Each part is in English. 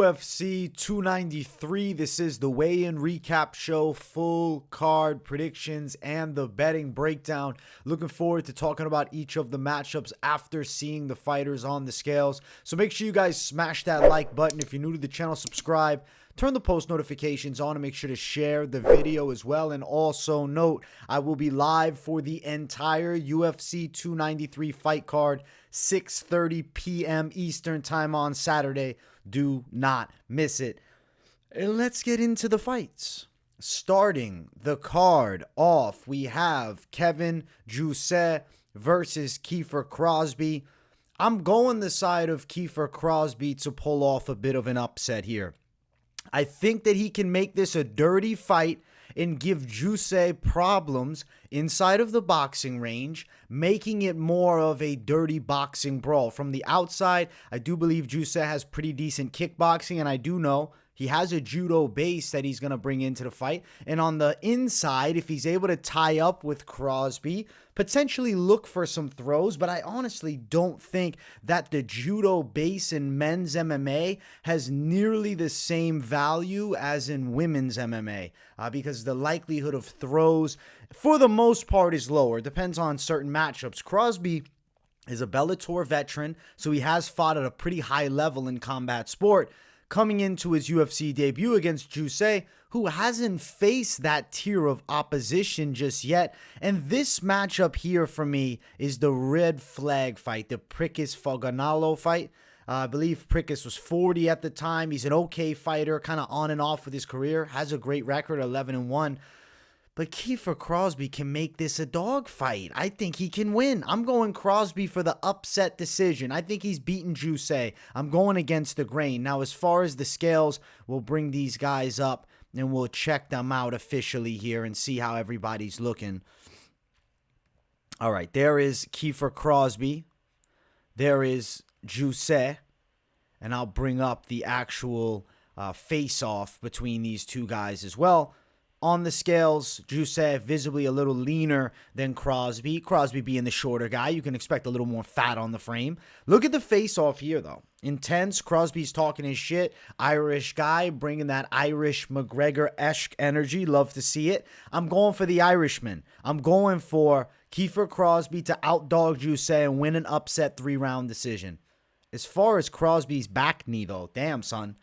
UFC 293. This is the weigh-in recap show, full card predictions, and the betting breakdown. Looking forward to talking about each of the matchups after seeing the fighters on the scales. So make sure you guys smash that like button. If you're new to the channel, subscribe. Turn the post notifications on and make sure to share the video as well. And also note, I will be live for the entire UFC 293 fight card, 6:30 p.m. Eastern time on Saturday. Do not miss it. And let's get into the fights. Starting the card off, we have Kevin Jousset versus Kiefer Crosbie. I'm going the side of Kiefer Crosbie to pull off a bit of an upset here. I think that he can make this a dirty fight and give Jousset problems inside of the boxing range, making it more of a dirty boxing brawl. From the outside, I do believe Jousset has pretty decent kickboxing, and I do know he has a judo base that he's going to bring into the fight. And on the inside, if he's able to tie up with Crosbie, potentially look for some throws. But I honestly don't think that the judo base in men's MMA has nearly the same value as in women's MMA. Because the likelihood of throws, for the most part, is lower. It depends on certain matchups. Crosbie is a Bellator veteran, so he has fought at a pretty high level in combat sport. Coming into his UFC debut against Jousset, who hasn't faced that tier of opposition just yet. And this matchup here for me is the red flag fight, the Prickus-Foganalo fight. I believe Prickus was 40 at the time. He's an okay fighter, kind of on and off with his career. Has a great record, 11-1. But Kiefer Crosbie can make this a dogfight. I think he can win. I'm going Crosbie for the upset decision. I think he's beaten Jousset. I'm going against the grain. Now, as far as the scales, we'll bring these guys up and we'll check them out officially here and see how everybody's looking. All right, there is Kiefer Crosbie. There is Jousset. And I'll bring up the actual face-off between these two guys as well. On the scales, Jousset visibly a little leaner than Crosbie. Crosbie being the shorter guy, you can expect a little more fat on the frame. Look at the face-off here, though. Intense. Crosby's talking his shit. Irish guy, bringing that Irish McGregor-esque energy. Love to see it. I'm going for the Irishman. I'm going for Kiefer Crosbie to outdog Jousset and win an upset 3-round decision. As far as Crosby's back knee, though, damn, son.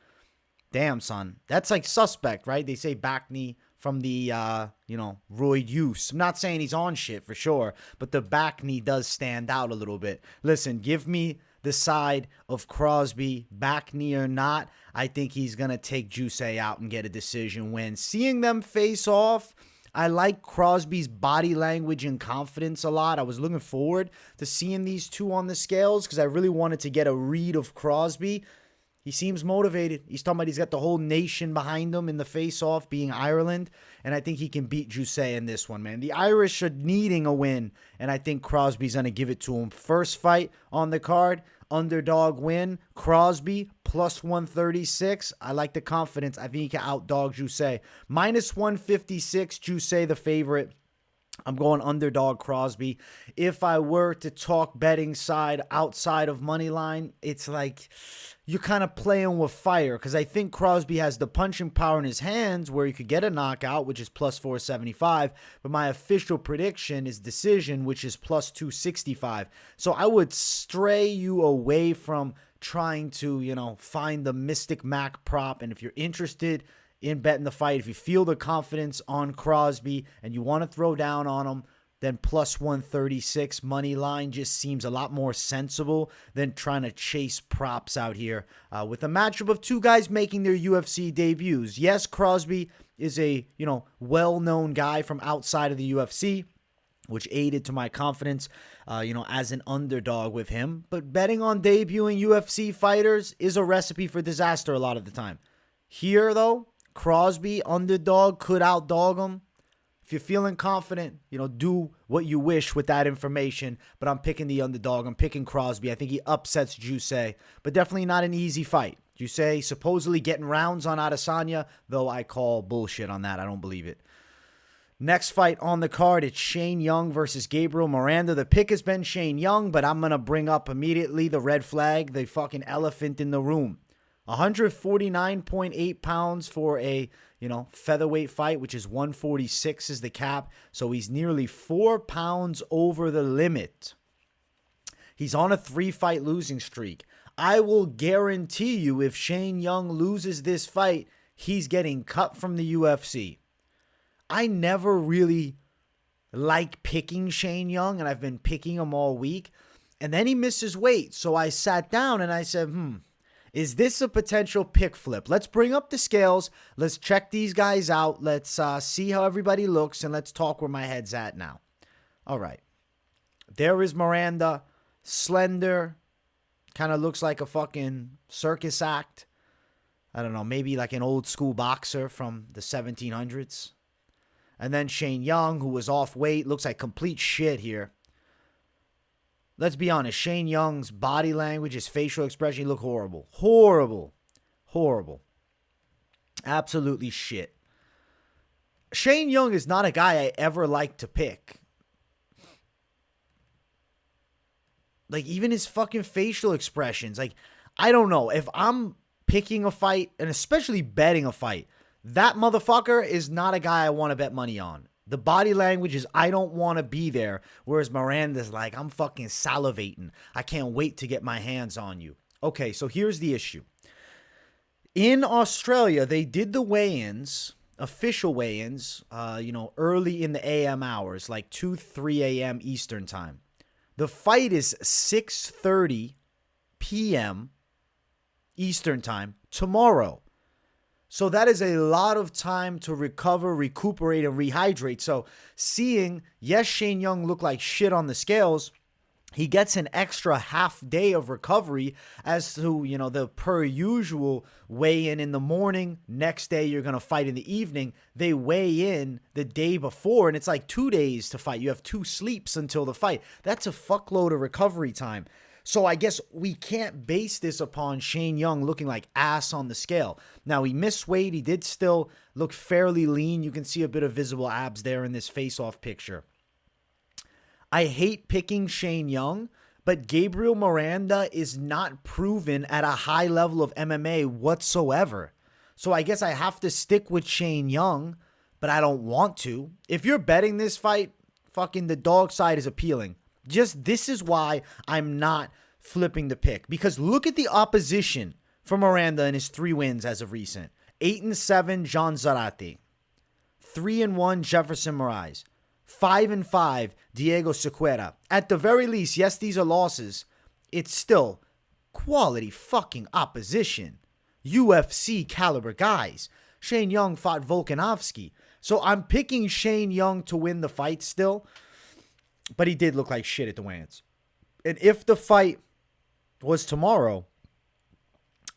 Damn, son. That's like suspect, right? They say back knee from the, roid use. I'm not saying he's on shit for sure, but the back knee does stand out a little bit. Listen, give me the side of Crosbie, back knee or not. I think he's going to take Jousset out and get a decision win. Seeing them face off, I like Crosby's body language and confidence a lot. I was looking forward to seeing these two on the scales because I really wanted to get a read of Crosbie. He seems motivated. He's talking about he's got the whole nation behind him in the face-off, being Ireland. And I think he can beat Jousset in this one, man. The Irish are needing a win, and I think Crosby's going to give it to him. First fight on the card, underdog win. Crosbie, plus 136. I like the confidence. I think he can outdog Jousset. Minus 156, Jousset the favorite. I'm going underdog Crosbie. If I were to talk betting side outside of money line, it's like you're kind of playing with fire because I think Crosbie has the punching power in his hands where he could get a knockout, which is plus 475. But my official prediction is decision, which is plus 265. So I would stray you away from trying to, find the Mystic Mac prop. And if you're interested in betting the fight, if you feel the confidence on Crosbie and you want to throw down on him, then plus 136 money line just seems a lot more sensible than trying to chase props out here with a matchup of two guys making their UFC debuts. Yes, Crosbie is a, well-known guy from outside of the UFC, which aided to my confidence, as an underdog with him. But betting on debuting UFC fighters is a recipe for disaster a lot of the time. Here, though, Crosbie, underdog, could outdog him. If you're feeling confident, do what you wish with that information. But I'm picking the underdog. I'm picking Crosbie. I think he upsets Jousset, but definitely not an easy fight. Jousset supposedly getting rounds on Adesanya, though I call bullshit on that. I don't believe it. Next fight on the card, it's Shane Young versus Gabriel Miranda. The pick has been Shane Young, but I'm going to bring up immediately the red flag, the fucking elephant in the room. 149.8 pounds for a, featherweight fight, which is 146 is the cap. So he's nearly 4 pounds over the limit. He's on a 3-fight losing streak. I will guarantee you if Shane Young loses this fight, he's getting cut from the UFC. I never really like picking Shane Young, and I've been picking him all week. And then he misses weight. So I sat down and I said, is this a potential pick flip? Let's bring up the scales. Let's check these guys out. Let's see how everybody looks, and let's talk where my head's at now. All right. There is Miranda. Slender. Kind of looks like a fucking circus act. I don't know, maybe like an old school boxer from the 1700s. And then Shane Young, who was off weight, looks like complete shit here. Let's be honest, Shane Young's body language, his facial expression, he looked horrible. Horrible. Absolutely shit. Shane Young is not a guy I ever like to pick. Like, even his fucking facial expressions. Like, I don't know. If I'm picking a fight, and especially betting a fight, that motherfucker is not a guy I want to bet money on. The body language is, I don't want to be there. Whereas Miranda's like, I'm fucking salivating. I can't wait to get my hands on you. Okay, so here's the issue. In Australia, they did the weigh-ins, official weigh-ins, early in the AM hours, like 2, 3 a.m. Eastern time. The fight is 6:30 p.m. Eastern time tomorrow. So that is a lot of time to recover, recuperate, and rehydrate. So seeing, yes, Shane Young look like shit on the scales, he gets an extra half day of recovery as to, the per usual weigh-in in the morning. Next day, you're going to fight in the evening. They weigh in the day before, and it's like 2 days to fight. You have 2 sleeps until the fight. That's a fuckload of recovery time. So I guess we can't base this upon Shane Young looking like ass on the scale. Now, he missed weight. He did still look fairly lean. You can see a bit of visible abs there in this face-off picture. I hate picking Shane Young, but Gabriel Miranda is not proven at a high level of MMA whatsoever. So I guess I have to stick with Shane Young, but I don't want to. If you're betting this fight, fucking the dog side is appealing. Just this is why I'm not flipping the pick. Because look at the opposition for Miranda in his 3 wins as of recent. 8-7, John Zarate. 3-1, Jefferson Moraes. 5-5, Diego Sequeira. At the very least, yes, these are losses. It's still quality fucking opposition. UFC caliber guys. Shane Young fought Volkanovski. So I'm picking Shane Young to win the fight still. But he did look like shit at the weigh-ins. And if the fight was tomorrow,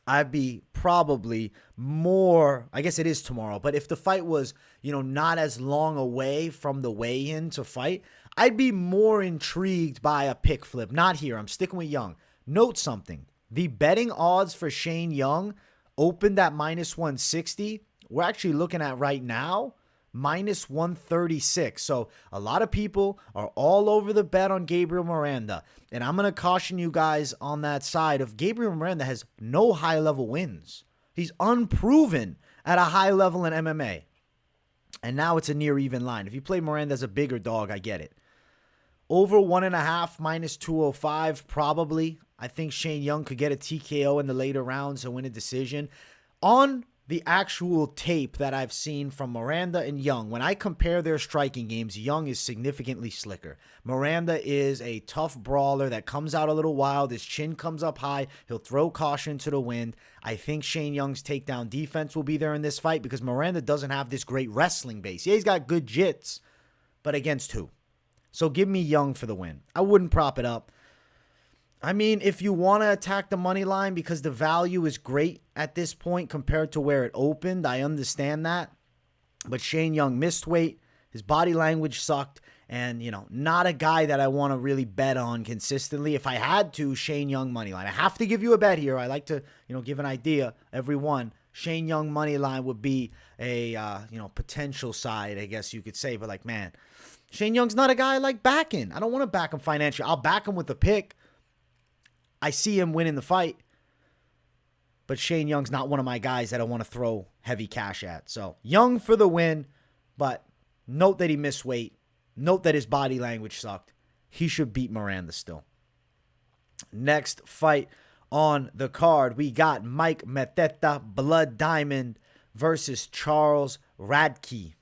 I'd be probably more, I guess it is tomorrow, but if the fight was, not as long away from the weigh-in to fight, I'd be more intrigued by a pick flip. Not here. I'm sticking with Young. Note something. The betting odds for Shane Young opened at -160. We're actually looking at right now -136. So a lot of people are all over the bet on Gabriel Miranda. And I'm going to caution you guys on that side of Gabriel Miranda has no high-level wins. He's unproven at a high level in MMA. And now it's a near even line. If you play Miranda as a bigger dog, I get it. Over 1.5 -205, probably. I think Shane Young could get a TKO in the later rounds and win a decision. On the actual tape that I've seen from Miranda and Young, when I compare their striking games, Young is significantly slicker. Miranda is a tough brawler that comes out a little wild. His chin comes up high. He'll throw caution to the wind. I think Shane Young's takedown defense will be there in this fight because Miranda doesn't have this great wrestling base. Yeah, he's got good jits, but against who? So give me Young for the win. I wouldn't prop it up. I mean, if you want to attack the money line because the value is great at this point compared to where it opened, I understand that. But Shane Young missed weight. His body language sucked. And, not a guy that I want to really bet on consistently. If I had to, Shane Young money line. I have to give you a bet here. I like to, give an idea, everyone. Shane Young money line would be a, potential side, I guess you could say. But, man, Shane Young's not a guy I like backing. I don't want to back him financially. I'll back him with the pick. I see him winning the fight. but Shane Young's not one of my guys that I want to throw heavy cash at. So Young for the win, but note that he missed weight. Note that his body language sucked. He should beat Miranda still. Next fight on the card, we got Mike Mateta Blood Diamond versus Charles Radtke.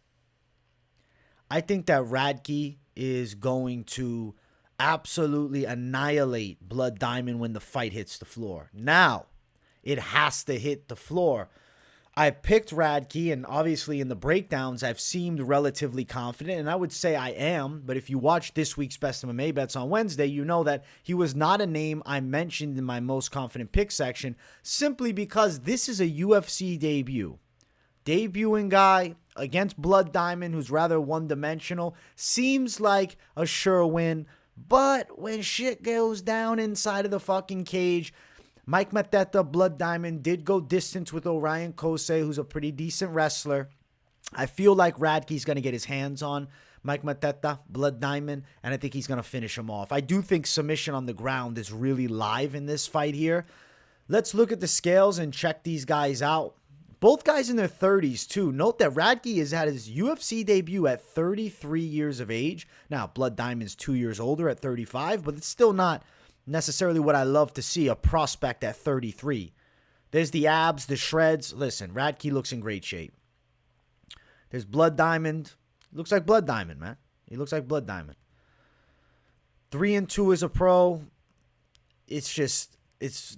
I think that Radtke is going to absolutely annihilate Blood Diamond when the fight hits the floor. Now, it has to hit the floor. I picked Radtke, and obviously in the breakdowns, I've seemed relatively confident, and I would say I am, but if you watch this week's Best MMA Bets on Wednesday, you know that he was not a name I mentioned in my most confident pick section, simply because this is a UFC debut. Debuting guy against Blood Diamond, who's rather one-dimensional, seems like a sure win, but when shit goes down inside of the fucking cage, Mike Mateta, Blood Diamond, did go distance with Orion Kose, who's a pretty decent wrestler. I feel like Radtke's going to get his hands on Mike Mateta, Blood Diamond, and I think he's going to finish him off. I do think submission on the ground is really live in this fight here. Let's look at the scales and check these guys out. Both guys in their 30s, too. Note that Radtke has had his UFC debut at 33 years of age. Now, Blood Diamond's 2 years older at 35, but it's still not necessarily what I love to see, a prospect at 33. There's the abs, the shreds. Listen, Radtke looks in great shape. There's Blood Diamond. Looks like Blood Diamond, man. He looks like Blood Diamond. 3-2 as a pro. It's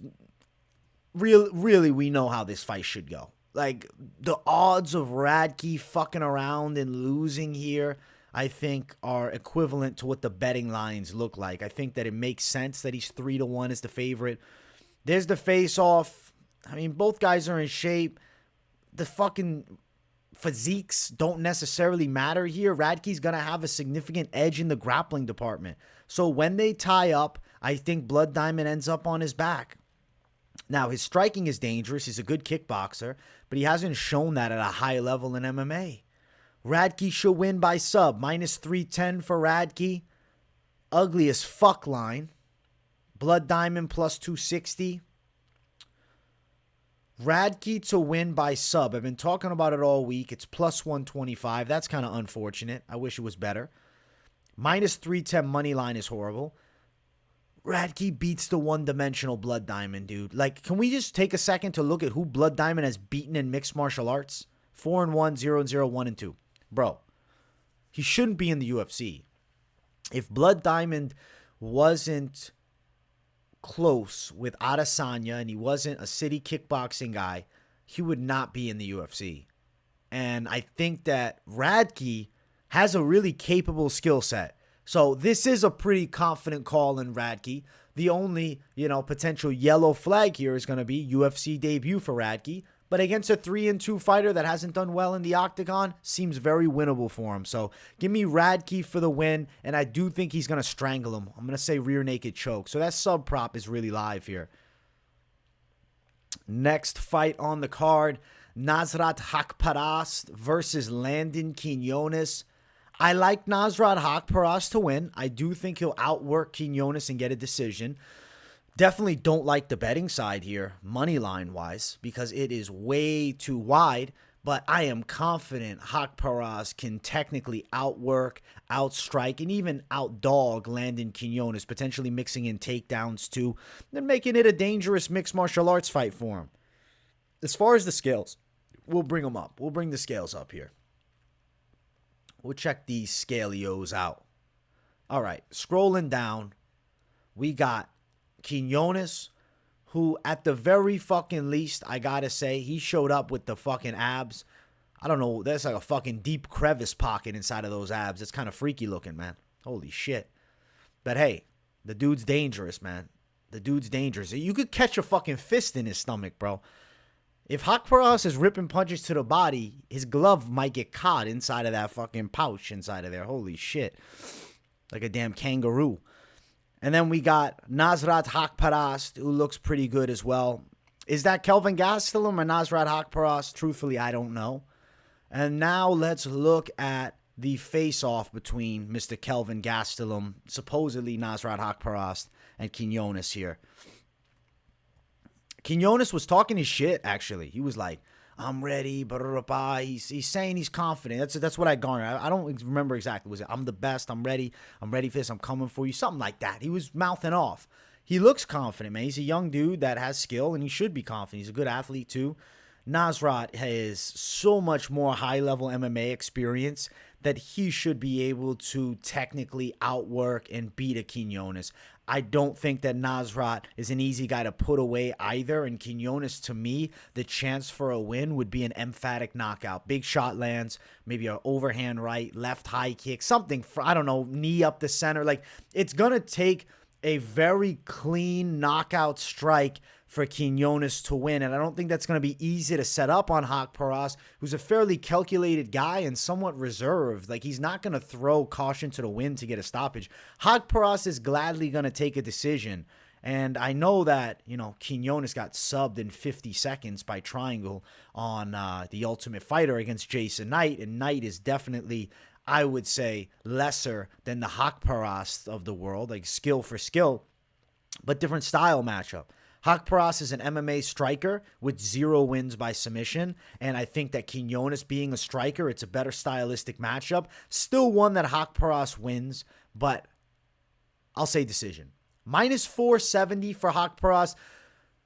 really we know how this fight should go. Like, the odds of Radtke fucking around and losing here, I think, are equivalent to what the betting lines look like. I think that it makes sense that he's 3-1 as the favorite. There's the face-off. I mean, both guys are in shape. The fucking physiques don't necessarily matter here. Radtke's going to have a significant edge in the grappling department. So when they tie up, I think Blood Diamond ends up on his back. Now, his striking is dangerous. He's a good kickboxer, but he hasn't shown that at a high level in MMA. Radtke should win by sub. Minus 310 for Radtke. Ugly as fuck line. Blood Diamond plus 260. Radtke to win by sub. I've been talking about it all week. It's plus 125. That's kind of unfortunate. I wish it was better. Minus 310 money line is horrible. Radtke beats the one-dimensional Blood Diamond, dude. Like, can we just take a second to look at who Blood Diamond has beaten in mixed martial arts? 4-1, 0-0, 1-2. Bro, he shouldn't be in the UFC. If Blood Diamond wasn't close with Adesanya and he wasn't a city kickboxing guy, he would not be in the UFC. And I think that Radtke has a really capable skill set. So this is a pretty confident call in Radtke. The only, potential yellow flag here is going to be UFC debut for Radtke. But against a 3-2 fighter that hasn't done well in the octagon, seems very winnable for him. So give me Radtke for the win, and I do think he's going to strangle him. I'm going to say rear naked choke. So that sub prop is really live here. Next fight on the card, Nasrat Haqparast versus Landon Quiñones. I like Nasrat Haqparast to win. I do think he'll outwork Quiñones and get a decision. Definitely don't like the betting side here, money line wise, because it is way too wide. But I am confident Haqparast can technically outwork, outstrike, and even outdog Landon Quiñones, potentially mixing in takedowns too, and making it a dangerous mixed martial arts fight for him. As far as the scales, we'll bring them up. We'll bring the scales up here. We'll check these scalios out. All right, scrolling down, we got Quiñones, who at the very fucking least, I gotta say, he showed up with the fucking abs. I don't know, there's like a fucking deep crevice pocket inside of those abs. It's kind of freaky looking, man. Holy shit. But hey, the dude's dangerous, man. The dude's dangerous. You could catch a fucking fist in his stomach, bro. If Haqparast is ripping punches to the body, his glove might get caught inside of that fucking pouch inside of there. Holy shit. Like a damn kangaroo. And then we got Nasrat Haqparast, who looks pretty good as well. Is that Kelvin Gastelum or Nasrat Haqparast? Truthfully, I don't know. And now let's look at the face-off between Mr. Kelvin Gastelum, supposedly Nasrat Haqparast, and Quiñones here. Quiñones was talking his shit, actually. He was like, I'm ready, he's saying he's confident. That's what I garnered. I don't remember exactly. Was it, I'm the best, I'm ready for this, I'm coming for you, something like that. He was mouthing off. He looks confident, man. He's a young dude that has skill, and he should be confident. He's a good athlete, too. Nasrat has so much more high-level MMA experience that he should be able to technically outwork and beat a Quiñones. I don't think that Nasrat is an easy guy to put away either, and Quiñones, to me, the chance for a win would be an emphatic knockout. Big shot lands, maybe an overhand right, left high kick, something, I don't know, knee up the center. Like, it's going to take a very clean knockout strike for Quiñones to win, and I don't think that's going to be easy to set up on Haqparast, who's a fairly calculated guy and somewhat reserved. Like, he's not going to throw caution to the wind to get a stoppage. Haqparast is gladly going to take a decision, and I know that, Quiñones got subbed in 50 seconds by Triangle on The Ultimate Fighter against Jason Knight, and Knight is definitely, I would say, lesser than the Haqparast of the world, like skill for skill, but different style matchup. Haqparast is an MMA striker with 0 wins by submission, and I think that Quiñones being a striker, it's a better stylistic matchup. Still one that Haqparast wins, but I'll say decision. Minus 470 for Haqparast.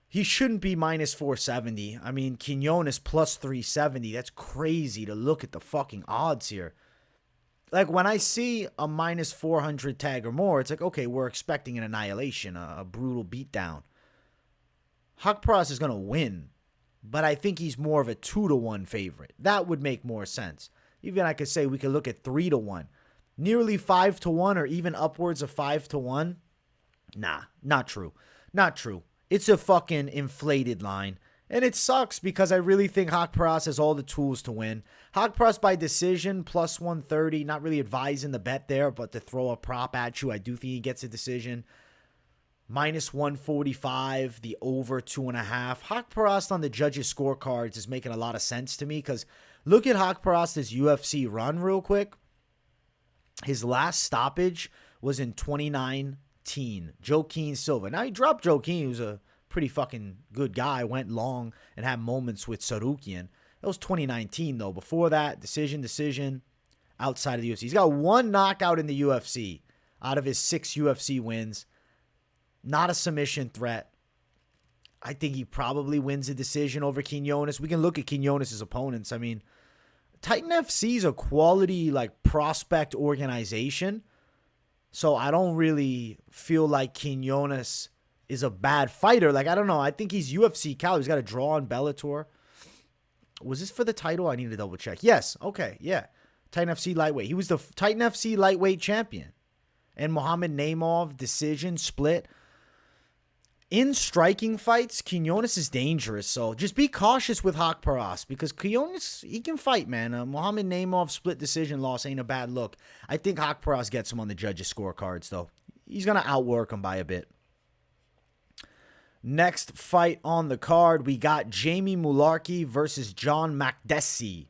He shouldn't be minus 470. I mean, Quiñones plus 370. That's crazy to look at the fucking odds here. Like, when I see a minus 400 tag or more, it's like, okay, we're expecting an annihilation, a brutal beatdown. Haqparast is going to win, but I think he's more of a 2-1 favorite. That would make more sense. Even I could say we could look at 3-1. Nearly 5-1 or even upwards of 5-1. Nah, not true. Not true. It's a fucking inflated line. And it sucks because I really think Haqparast has all the tools to win. Haqparast by decision, plus 130. Not really advising the bet there, but to throw a prop at you, I do think he gets a decision. Minus 145, the over 2.5. Haqparast on the judges' scorecards is making a lot of sense to me because look at Haqparast's UFC run real quick. His last stoppage was in 2019. Joaquin Silva. Now, he dropped Joaquin, who's a pretty fucking good guy, went long and had moments with Sarukian. That was 2019, though. Before that, decision, outside of the UFC. He's got 1 knockout in the UFC out of his 6 UFC wins. Not a submission threat. I think he probably wins a decision over Quiñones. We can look at Quiñones' opponents. I mean, Titan FC is a quality, prospect organization. So I don't really feel like Quiñones is a bad fighter. I don't know. I think he's UFC caliber. He's got a draw on Bellator. Was this for the title? I need to double check. Yes. Okay. Yeah. Titan FC lightweight. He was the Titan FC lightweight champion. And Muhammad Naimov decision split. In striking fights, Quiñones is dangerous, so just be cautious with Haqparast because Quiñones, he can fight, man. Muhammad Naimov split decision loss ain't a bad look. I think Haqparast gets him on the judges' scorecards, though. He's going to outwork him by a bit. Next fight on the card, we got Jamie Mullarkey versus John Makdessi.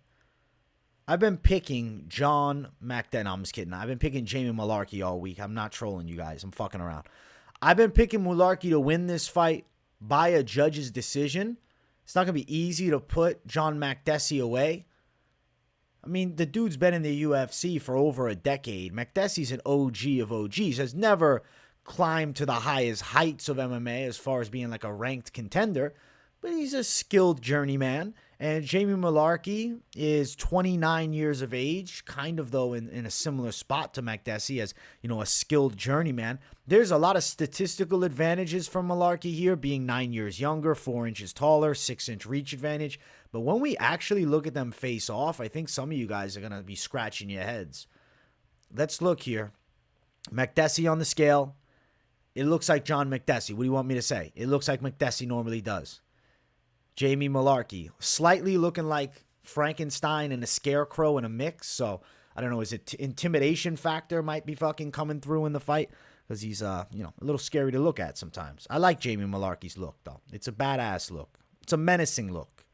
I've been picking John Makdessi. No, I'm just kidding. I've been picking Jamie Mullarkey all week. I'm not trolling you guys. I'm fucking around. I've been picking Mullarkey to win this fight by a judge's decision. It's not going to be easy to put John Makdessi away. I mean, the dude's been in the UFC for over a decade. Makdessi's an OG of OGs. Has never climbed to the highest heights of MMA as far as being like a ranked contender. But he's a skilled journeyman. And Jamie Mullarkey is 29 years of age, kind of, though, in a similar spot to Makdessi as, a skilled journeyman. There's a lot of statistical advantages from Mullarkey here, being 9 years younger, 4 inches taller, 6-inch reach advantage. But when we actually look at them face off, I think some of you guys are going to be scratching your heads. Let's look here. Makdessi on the scale. It looks like John Makdessi. What do you want me to say? It looks like Makdessi normally does. Jamie Mullarkey, slightly looking like Frankenstein and a scarecrow in a mix. So, I don't know, is it intimidation factor might be fucking coming through in the fight? Because he's, a little scary to look at sometimes. I like Jamie Mullarkey's look, though. It's a badass look. It's a menacing look.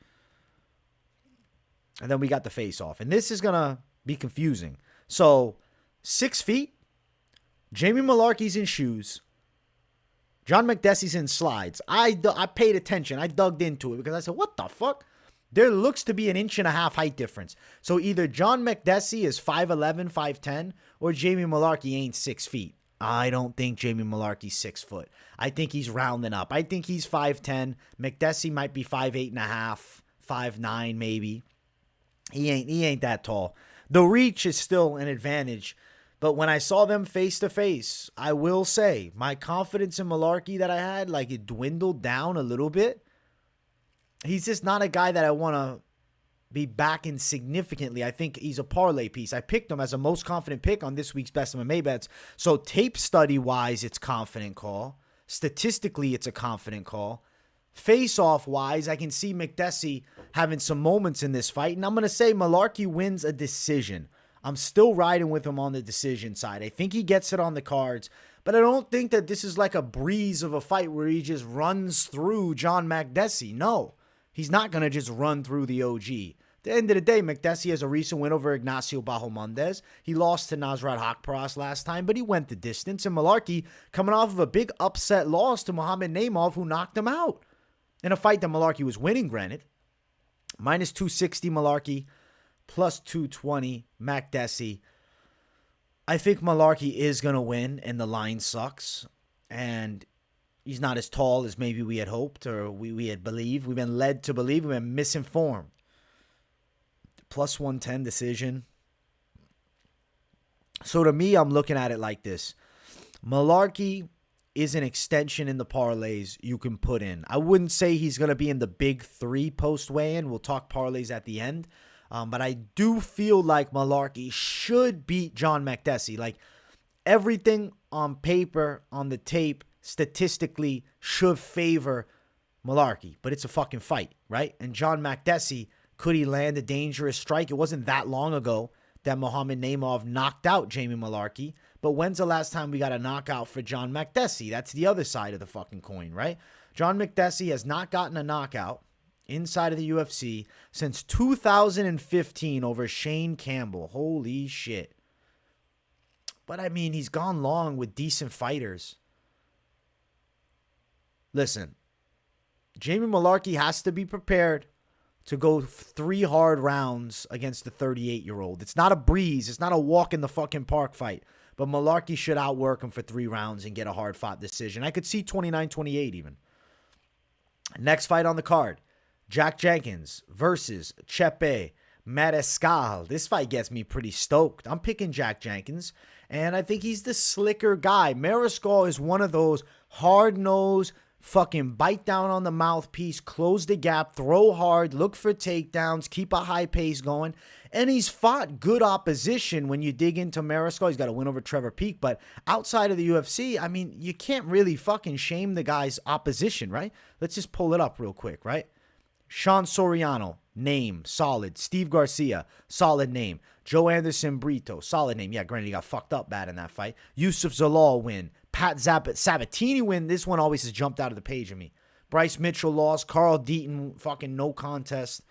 And then we got the face-off. And this is going to be confusing. So, 6 feet. Jamie Mullarkey's in shoes. John Makdessi's in slides. I paid attention. I dug into it because I said, what the fuck? There looks to be an 1.5 inch height difference. So either John Makdessi is 5'11", 5'10", or Jamie Mullarkey ain't 6 feet. I don't think Jamie Mullarkey's 6 foot. I think he's rounding up. I think he's 5'10". Makdessi might be 5'8.5", 5'9", maybe. He ain't that tall. The reach is still an advantage. But when I saw them face to face, I will say my confidence in Mullarkey that I had, like, it dwindled down a little bit. He's just not a guy that I want to be backing significantly. I think he's a parlay piece. I picked him as a most confident pick on this week's Best MMA Bets. So tape study wise, it's confident call. Statistically, it's a confident call. Face-off wise, I can see Makdessi having some moments in this fight. And I'm going to say Mullarkey wins a decision. I'm still riding with him on the decision side. I think he gets it on the cards. But I don't think that this is like a breeze of a fight where he just runs through John Makdessi. No, he's not going to just run through the OG. At the end of the day, Makdessi has a recent win over Ignacio Bahamondes. He lost to Nasrat Haqparast last time, but he went the distance. And Mullarkey coming off of a big upset loss to Muhammad Naimov, who knocked him out in a fight that Mullarkey was winning, granted. Minus 260 Mullarkey, plus 220 Makdessi. I think Mullarkey is going to win, and the line sucks. And he's not as tall as maybe we had hoped or we had believed. We've been led to believe. We've been misinformed. Plus 110 decision. So to me, I'm looking at it like this. Mullarkey is an extension in the parlays you can put in. I wouldn't say he's going to be in the big three post weigh-in. We'll talk parlays at the end. But I do feel like Mullarkey should beat John Makdessi. Like, everything on paper, on the tape, statistically should favor Mullarkey. But it's a fucking fight, right? And John Makdessi, could he land a dangerous strike? It wasn't that long ago that Muhammad Naimov knocked out Jamie Mullarkey. But when's the last time we got a knockout for John Makdessi? That's the other side of the fucking coin, right? John Makdessi has not gotten a knockout inside of the UFC since 2015 over Shane Campbell. Holy shit. But I mean, he's gone long with decent fighters. Listen, Jamie Mullarkey has to be prepared to go 3 hard rounds against the 38-year-old. It's not a breeze. It's not a walk in the fucking park fight. But Mullarkey should outwork him for 3 rounds and get a hard-fought decision. I could see 29-28 even. Next fight on the card. Jack Jenkins versus Chepe Mariscal. This fight gets me pretty stoked. I'm picking Jack Jenkins, and I think he's the slicker guy. Mariscal is one of those hard-nosed, fucking bite down on the mouthpiece, close the gap, throw hard, look for takedowns, keep a high pace going. And he's fought good opposition when you dig into Mariscal. He's got a win over Trevor Peek, but outside of the UFC, I mean, you can't really fucking shame the guy's opposition, right? Let's just pull it up real quick, right? Sean Soriano, name, solid. Steve Garcia, solid name. Joe Anderson Brito, solid name. Yeah, granted, he got fucked up bad in that fight. Yusuf Zalal win. Pat Sabatini win. This one always has jumped out of the page of me. Bryce Mitchell lost. Carl Deaton, fucking no contest.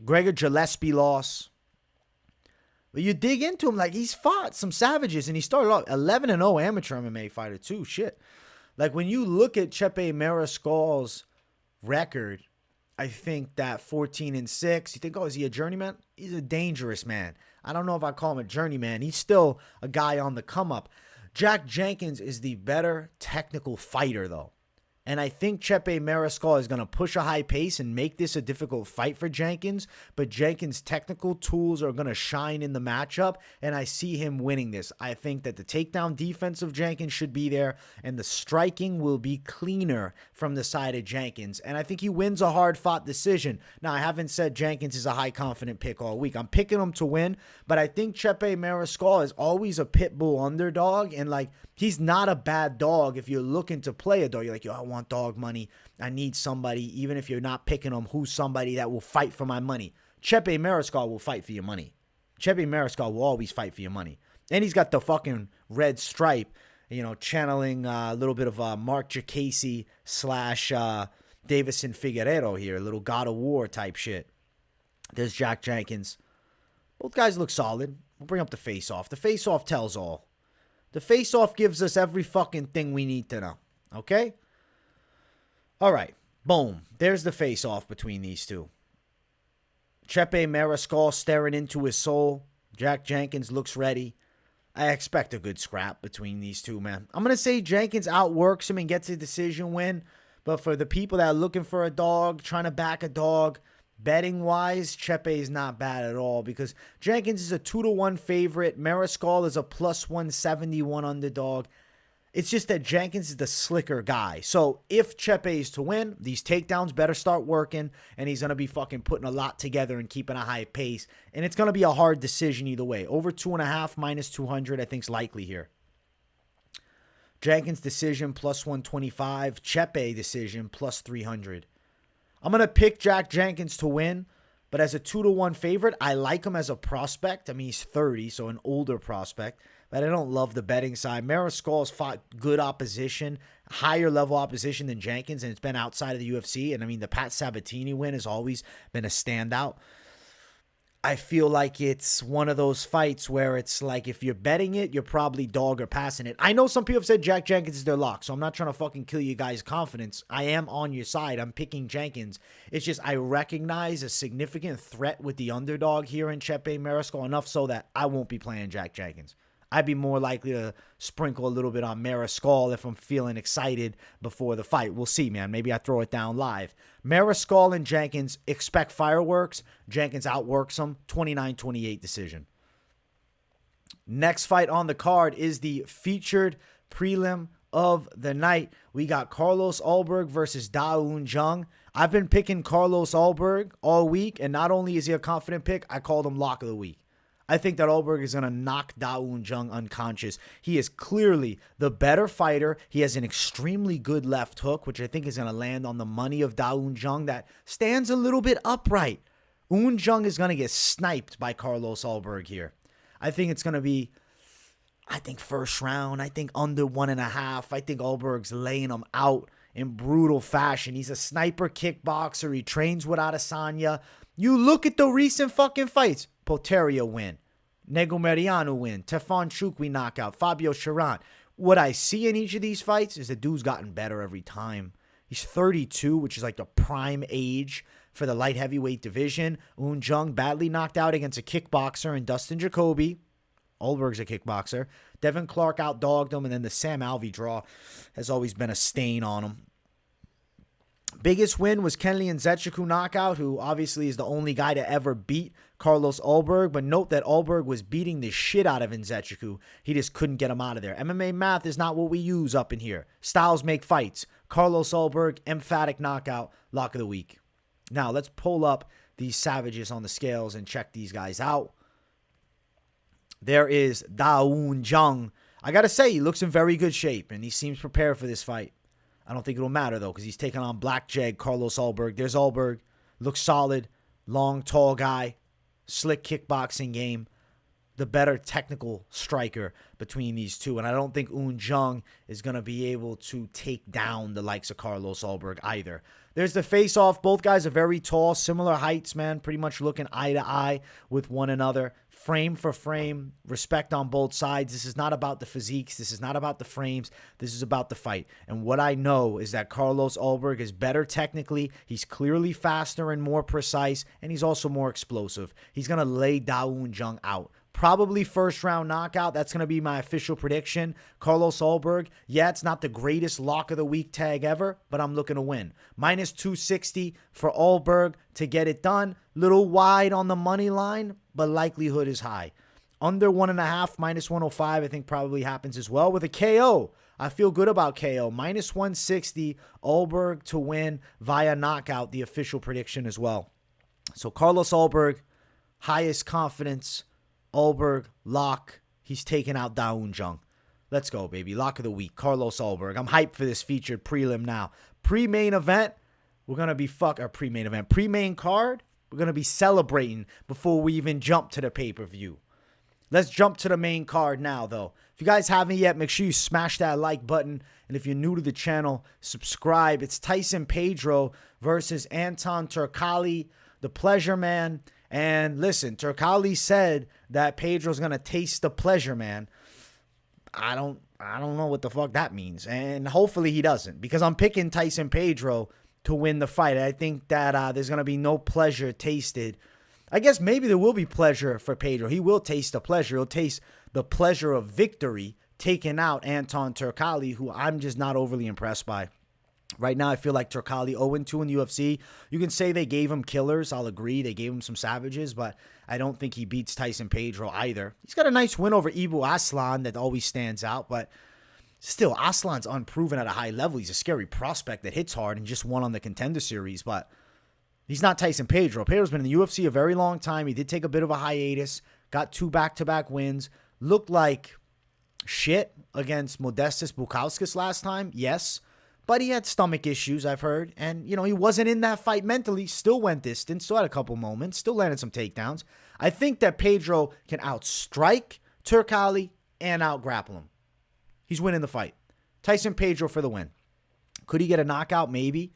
Gregor Gillespie loss. But you dig into him, like, he's fought some savages, and he started off 11-0 amateur MMA fighter too. Shit. Like, when you look at Chepe Mariscal's record, I think that 14-6, you think, oh, is he a journeyman? He's a dangerous man. I don't know if I call him a journeyman. He's still a guy on the come up. Jack Jenkins is the better technical fighter, though. And I think Chepe Mariscal is going to push a high pace and make this a difficult fight for Jenkins. But Jenkins' technical tools are going to shine in the matchup, and I see him winning this. I think that the takedown defense of Jenkins should be there, and the striking will be cleaner from the side of Jenkins. And I think he wins a hard-fought decision. Now, I haven't said Jenkins is a high-confident pick all week. I'm picking him to win, but I think Chepe Mariscal is always a pit bull underdog, and, like, he's not a bad dog if you're looking to play a dog. You're like, yo, I want dog money. I need somebody, even if you're not picking him, who's somebody that will fight for my money. Chepe Mariscal will fight for your money. Chepe Mariscal will always fight for your money. And he's got the fucking red stripe, you know, channeling a little bit of Mark Jacasey / Davison Figueiredo here, a little God of War type shit. There's Jack Jenkins. Both guys look solid. We'll bring up the face-off. The face-off tells all. The face-off gives us every fucking thing we need to know. Okay? All right. Boom. There's the face-off between these two. Chepe Mariscal staring into his soul. Jack Jenkins looks ready. I expect a good scrap between these two, man. I'm going to say Jenkins outworks him and gets a decision win. But for the people that are looking for a dog, trying to back a dog, betting-wise, Chepe is not bad at all because Jenkins is a 2-1 favorite. Mariscal is a plus 171 underdog. It's just that Jenkins is the slicker guy. So if Chepe is to win, these takedowns better start working, and he's going to be fucking putting a lot together and keeping a high pace. And it's going to be a hard decision either way. Over 2.5 minus 200, I think is likely here. Jenkins decision plus 125. Chepe decision plus 300. I'm going to pick Jack Jenkins to win, but as a 2-1 favorite, I like him as a prospect. I mean, he's 30, so an older prospect. But I don't love the betting side. Mariscal's fought good opposition, higher level opposition than Jenkins, and it's been outside of the UFC. And I mean, the Pat Sabatini win has always been a standout. I feel like it's one of those fights where it's like if you're betting it, you're probably dog or passing it. I know some people have said Jack Jenkins is their lock, so I'm not trying to fucking kill you guys' confidence. I am on your side. I'm picking Jenkins. It's just I recognize a significant threat with the underdog here in Chepe Mariscal, enough so that I won't be playing Jack Jenkins. I'd be more likely to sprinkle a little bit on Mariscal if I'm feeling excited before the fight. We'll see, man. Maybe I throw it down live. Mariscal and Jenkins expect fireworks. Jenkins outworks them. 29-28 decision. Next fight on the card is the featured prelim of the night. We got Carlos Ulberg versus Da-Un Jung. I've been picking Carlos Ulberg all week, and not only is he a confident pick, I called him lock of the week. I think that Ulberg is going to knock Da-Un Jung unconscious. He is clearly the better fighter. He has an extremely good left hook, which I think is going to land on the money of Da-Un Jung that stands a little bit upright. Un Jung is going to get sniped by Carlos Ulberg here. I think it's going to be, first round. I think under 1.5. I think Ulberg's laying him out in brutal fashion. He's a sniper kickboxer. He trains with Adesanya. You look at the recent fucking fights. Poteria win. Nego Mariano win. Tefon Chukwi knockout. Fabio Chiron. What I see in each of these fights is the dude's gotten better every time. He's 32, which is like the prime age for the light heavyweight division. Un Jung badly knocked out against a kickboxer in Dustin Jacoby. Ulberg's a kickboxer. Devin Clark outdogged him, and then the Sam Alvey draw has always been a stain on him. Biggest win was Kenley Nzechukwu knockout, who obviously is the only guy to ever beat Carlos Ulberg. But note that Ulberg was beating the shit out of Nzechukwu. He just couldn't get him out of there. MMA math is not what we use up in here. Styles make fights. Carlos Ulberg, emphatic knockout, lock of the week. Now, let's pull up these savages on the scales and check these guys out. There is Da-Un Jung. I got to say, he looks in very good shape, and he seems prepared for this fight. I don't think it'll matter, though, because he's taking on Black Jeg, Carlos Ulberg. There's Ulberg. Looks solid. Long, tall guy. Slick kickboxing game. The better technical striker between these two. And I don't think Un Jung is going to be able to take down the likes of Carlos Ulberg either. There's the face-off. Both guys are very tall. Similar heights, man. Pretty much looking eye to eye with one another. Frame for frame. Respect on both sides. This is not about the physiques. This is not about the frames. This is about the fight. And what I know is that Carlos Ulberg is better technically. He's clearly faster and more precise. And he's also more explosive. He's going to lay Da-Un Jung out. Probably first round knockout. That's going to be my official prediction. Carlos Ulberg, yeah, it's not the greatest lock of the week tag ever, but I'm looking to win. Minus 260 for Ulberg to get it done. Little wide on the money line, but likelihood is high. Under 1.5, minus 105, I think probably happens as well. With a KO, I feel good about KO. Minus 160, Ulberg to win via knockout, the official prediction as well. So Carlos Ulberg, highest confidence. Ulberg, lock. He's taking out Da-Un Jung. Let's go, baby. Lock of the week. Carlos Ulberg. I'm hyped for this featured prelim now. Pre-main event, we're going to be pre-main event. Pre-main card, we're going to be celebrating before we even jump to the pay-per-view. Let's jump to the main card now, though. If you guys haven't yet, make sure you smash that like button. And if you're new to the channel, subscribe. It's Tyson Pedro versus Anton Turkalj, the pleasure man. And listen, Turkalj said that Pedro's going to taste the pleasure, man. I don't I don't know what the fuck that means. And hopefully he doesn't, because I'm picking Tyson Pedro to win the fight. I think that there's going to be no pleasure tasted. I guess maybe there will be pleasure for Pedro. He will taste the pleasure. He'll taste the pleasure of victory, taking out Anton Turkalj, who I'm just not overly impressed by. Right now, I feel like Turkalj 0-2 in the UFC. You can say they gave him killers. I'll agree. They gave him some savages, but I don't think he beats Tyson Pedro either. He's got a nice win over Ibu Aslan that always stands out, but still, Aslan's unproven at a high level. He's a scary prospect that hits hard and just won on the Contender Series, but he's not Tyson Pedro. Pedro's been in the UFC a very long time. He did take a bit of a hiatus, got 2 back-to-back wins, looked like shit against Modestas Bukauskas last time, yes, but he had stomach issues, I've heard, and, he wasn't in that fight mentally, still went distance, still had a couple moments, still landed some takedowns. I think that Pedro can outstrike Turkalj and outgrapple him. He's winning the fight. Tyson Pedro for the win. Could he get a knockout? Maybe.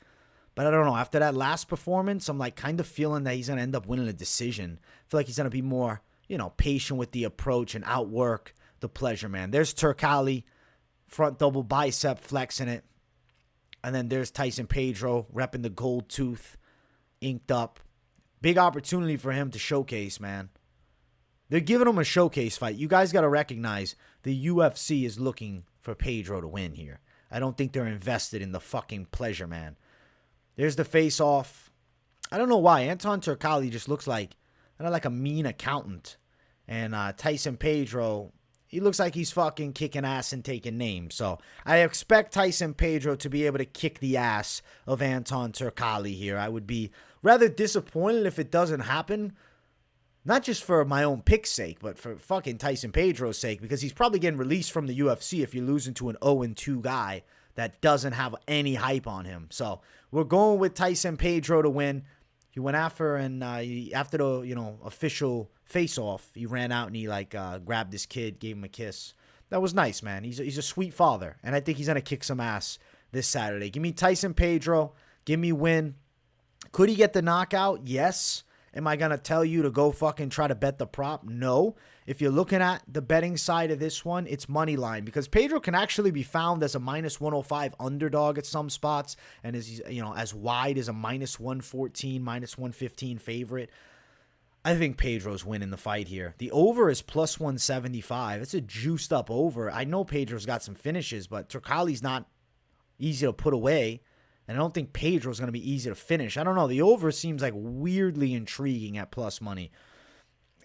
But I don't know. After that last performance, I'm kind of feeling that he's going to end up winning a decision. I feel like he's going to be more, patient with the approach and outwork the pleasure, man. There's Turkalj, front double bicep, flexing it. And then there's Tyson Pedro, repping the gold tooth, inked up. Big opportunity for him to showcase, man. They're giving him a showcase fight. You guys got to recognize the UFC is looking for Pedro to win here. I don't think they're invested in the fucking pleasure, man. There's the face-off. I don't know why. Anton Turkalj just looks like a mean accountant. And Tyson Pedro, he looks like he's fucking kicking ass and taking names. So I expect Tyson Pedro to be able to kick the ass of Anton Turkalj here. I would be rather disappointed if it doesn't happen. Not just for my own pick's sake, but for fucking Tyson Pedro's sake, because he's probably getting released from the UFC if you're losing to an 0-2 guy that doesn't have any hype on him. So we're going with Tyson Pedro to win. He went after, and after the official face-off, he ran out and he grabbed this kid, gave him a kiss. That was nice, man. He's a sweet father, and I think he's gonna kick some ass this Saturday. Give me Tyson Pedro. Give me win. Could he get the knockout? Yes. Am I going to tell you to go fucking try to bet the prop? No. If you're looking at the betting side of this one, it's money line, because Pedro can actually be found as a -105 underdog at some spots and is as wide as a -114, -115 favorite. I think Pedro's winning the fight here. The over is +175. It's a juiced up over. I know Pedro's got some finishes, but Turkalj's not easy to put away. And I don't think Pedro's going to be easy to finish. I don't know. The over seems like weirdly intriguing at plus money.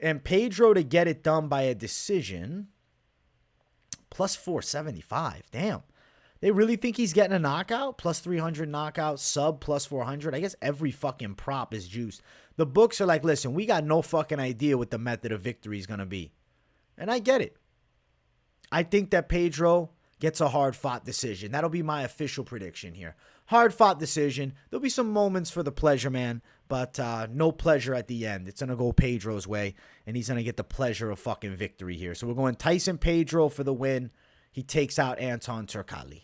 And Pedro to get it done by a decision, +475. Damn. They really think he's getting a knockout? +300 knockout, sub +400. I guess every fucking prop is juiced. The books are like, listen, we got no fucking idea what the method of victory is going to be. And I get it. I think that Pedro gets a hard-fought decision. That'll be my official prediction here. Hard-fought decision. There'll be some moments for the pleasure, man, but no pleasure at the end. It's going to go Pedro's way, and he's going to get the pleasure of fucking victory here. So we're going Tyson Pedro for the win. He takes out Anton Turkalj.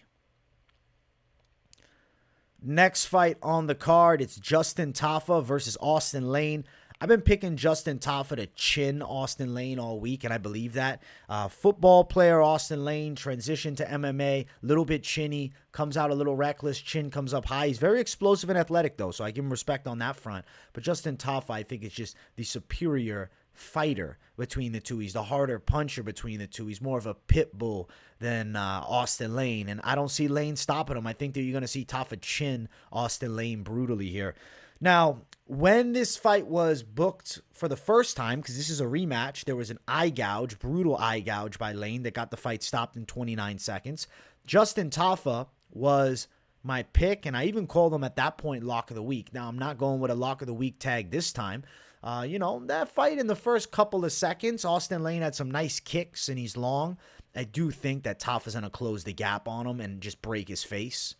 Next fight on the card, it's Justin Tafa versus Austen Lane. I've been picking Justin Tafa to chin Austen Lane all week, and I believe that. Football player Austen Lane, transitioned to MMA, little bit chinny, comes out a little reckless, chin comes up high. He's very explosive and athletic, though, so I give him respect on that front. But Justin Tafa, I think, is just the superior fighter between the two. He's the harder puncher between the two. He's more of a pit bull than Austen Lane, and I don't see Lane stopping him. I think that you're going to see Tafa chin Austen Lane brutally here. Now, when this fight was booked for the first time, because this is a rematch, there was an eye gouge, brutal eye gouge by Lane that got the fight stopped in 29 seconds. Justin Tafa was my pick, and I even called him at that point lock of the week. Now, I'm not going with a lock of the week tag this time. That fight in the first couple of seconds, Austen Lane had some nice kicks, and he's long. I do think that Tafa's going to close the gap on him and just break his face.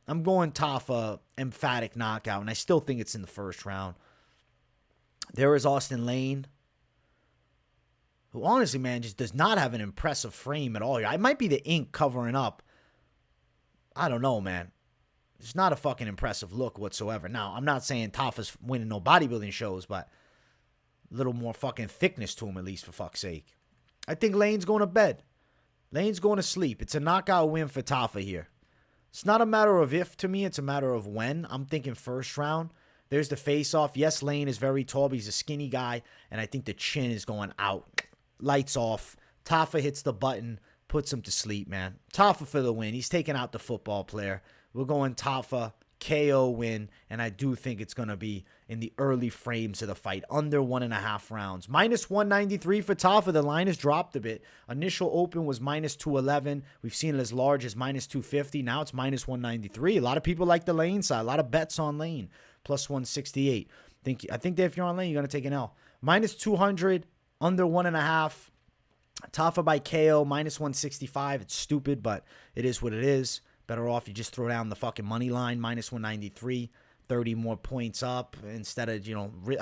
I'm going Tafa, emphatic knockout, and I still think it's in the first round. There is Austen Lane, who honestly, man, just does not have an impressive frame at all. It might be the ink covering up. I don't know, man. It's not a fucking impressive look whatsoever. Now, I'm not saying Tafa's winning no bodybuilding shows, but a little more fucking thickness to him, at least, for fuck's sake. I think Lane's going to bed. Lane's going to sleep. It's a knockout win for Tafa here. It's not a matter of if to me. It's a matter of when. I'm thinking first round. There's the face-off. Yes, Lane is very tall, but he's a skinny guy, and I think the chin is going out. Lights off. Tafa hits the button, puts him to sleep, man. Tafa for the win. He's taking out the football player. We're going Tafa, KO win, and I do think it's going to be in the early frames of the fight, under 1.5 rounds. Minus 193 for Tafa. The line has dropped a bit. Initial open was minus 211. We've seen it as large as minus 250. Now it's minus 193. A lot of people like the Lane side. A lot of bets on Lane. Plus 168. I think that if you're on Lane, you're going to take an L. Minus 200, under 1.5. Tafa by KO, minus 165. It's stupid, but it is what it is. Better off you just throw down the fucking money line, minus 193. 30 more points up instead of,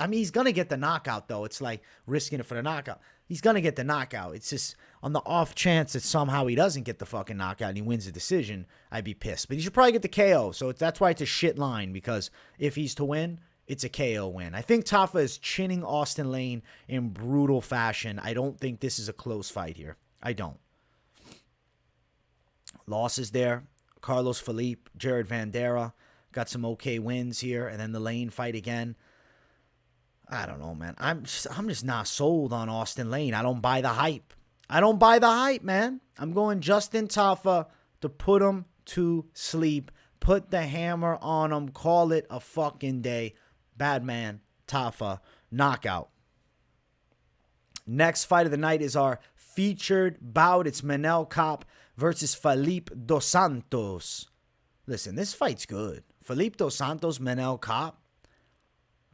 I mean, he's going to get the knockout, though. It's like risking it for the knockout. He's going to get the knockout. It's just on the off chance that somehow he doesn't get the fucking knockout and he wins the decision, I'd be pissed. But he should probably get the KO. So that's why it's a shit line, because if he's to win, it's a KO win. I think Tafa is chinning Austen Lane in brutal fashion. I don't think this is a close fight here. I don't. Losses there. Carlos Felipe, Jared Vandera. Got some okay wins here, and then the Lane fight again. I don't know, man. I'm just not sold on Austen Lane. I don't buy the hype. I don't buy the hype, man. I'm going Justin Tafa to put him to sleep. Put the hammer on him. Call it a fucking day. Bad man, Tafa, knockout. Next fight of the night is our featured bout. It's Manel Kape versus Felipe dos Santos. Listen, this fight's good. Felipe dos Santos, Manel Kape.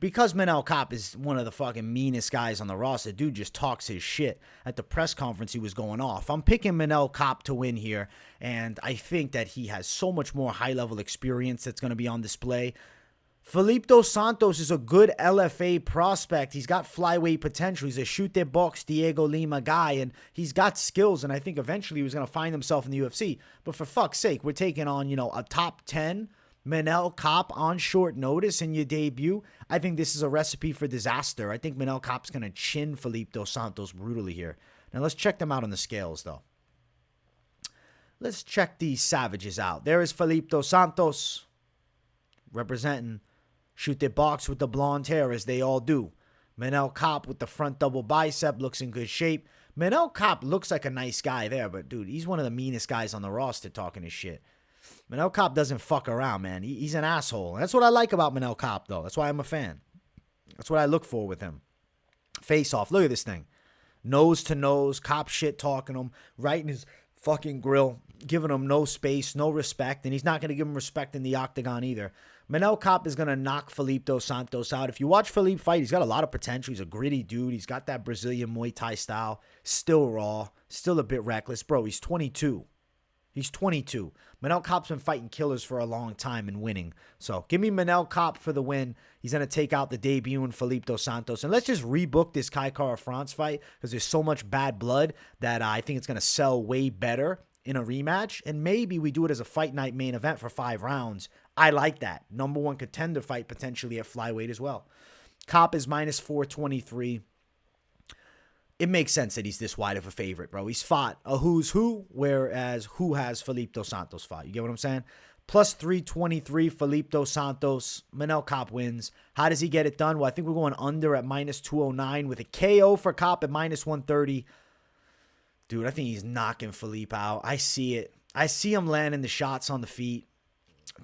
Because Manel Kape is one of the fucking meanest guys on the roster, dude just talks his shit. At the press conference, he was going off. I'm picking Manel Kape to win here, and I think that he has so much more high-level experience that's going to be on display. Felipe dos Santos is a good LFA prospect. He's got flyweight potential. He's a shoot-their-box Diego Lima guy, and he's got skills, and I think eventually he was going to find himself in the UFC. But for fuck's sake, we're taking on, a top 10 Manel Kape on short notice in your debut. I think this is a recipe for disaster. I think Manel Kape's going to chin Felipe dos Santos brutally here. Now, let's check them out on the scales, though. Let's check these savages out. There is Felipe dos Santos representing shoot their box with the blonde hair, as they all do. Manel Kape with the front double bicep looks in good shape. Manel Kape looks like a nice guy there, but, dude, he's one of the meanest guys on the roster talking his shit. Manel Kape doesn't fuck around, man. He's an asshole. That's what I like about Manel Kape, though. That's why I'm a fan. That's what I look for with him. Face off. Look at this thing. Nose to nose. Kape shit talking him. Right in his fucking grill. Giving him no space, no respect. And he's not going to give him respect in the octagon either. Manel Kape is going to knock Felipe dos Santos out. If you watch Felipe fight, he's got a lot of potential. He's a gritty dude. He's got that Brazilian Muay Thai style. Still raw. Still a bit reckless. Bro, he's 22. He's 22. Manel Kape's been fighting killers for a long time and winning. So give me Manel Kape for the win. He's going to take out the debut in Felipe dos Santos. And let's just rebook this Haqparast fight, because there's so much bad blood that I think it's going to sell way better in a rematch. And maybe we do it as a fight night main event for 5 rounds. I like that. Number 1 contender fight potentially at flyweight as well. Kape is minus 423. It makes sense that he's this wide of a favorite, bro. He's fought a who's who, whereas who has Felipe dos Santos fought? You get what I'm saying? Plus 323, Felipe dos Santos. Manel Kape wins. How does he get it done? Well, I think we're going under at minus 209 with a KO for Kape at minus 130. Dude, I think he's knocking Felipe out. I see it. I see him landing the shots on the feet.